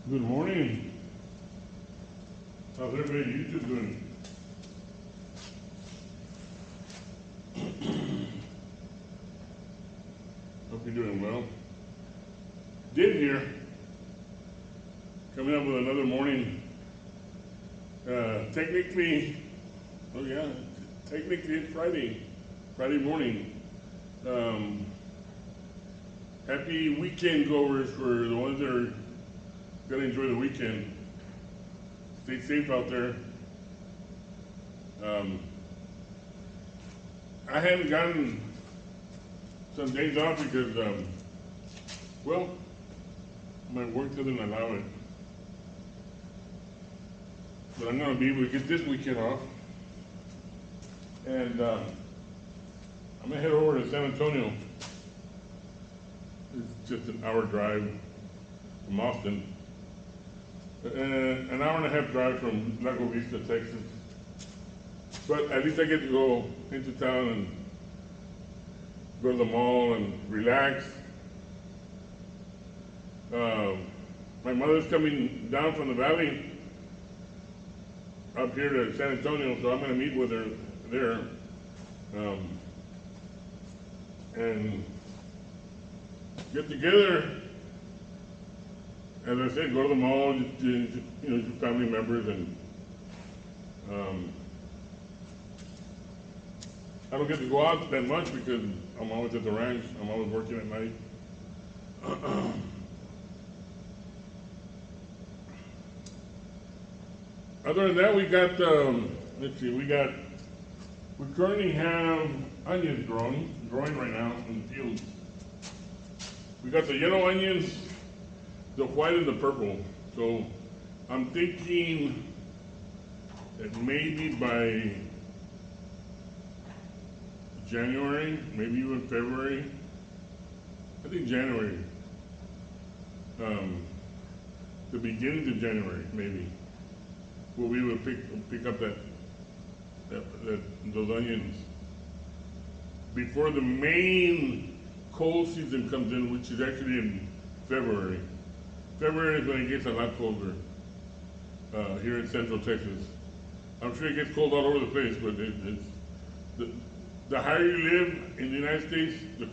Good morning. How's everybody on YouTube doing? Hope you're doing well. Did here, coming up with another morning. Technically it's Friday morning. Happy weekend goers for the ones that are gonna enjoy the weekend. Stay safe out there. I haven't gotten some days off because, well, my work doesn't allow it. But I'm gonna be able to get this weekend off. And I'm gonna head over to San Antonio. It's just an hour drive from Austin. An hour and a half drive from Lago Vista, Texas. But at least I get to go into town and go to the mall and relax. My mother's coming down from the valley up here to San Antonio, so I'm going to meet with her there. And get together. As I said, go to the mall, just family members, and I don't get to go out that much because I'm always at the ranch. I'm always working at night. Other than that, we got, we currently have onions growing right now in the fields. We got the yellow onions, the white and the purple. So I'm thinking that maybe by January, maybe even February, I think January, the beginning of January maybe, we'll be able to pick up those onions before the main cold season comes in, which is actually in February. February is when it gets a lot colder here in Central Texas. I'm sure it gets cold all over the place, but the higher you live in the United States, the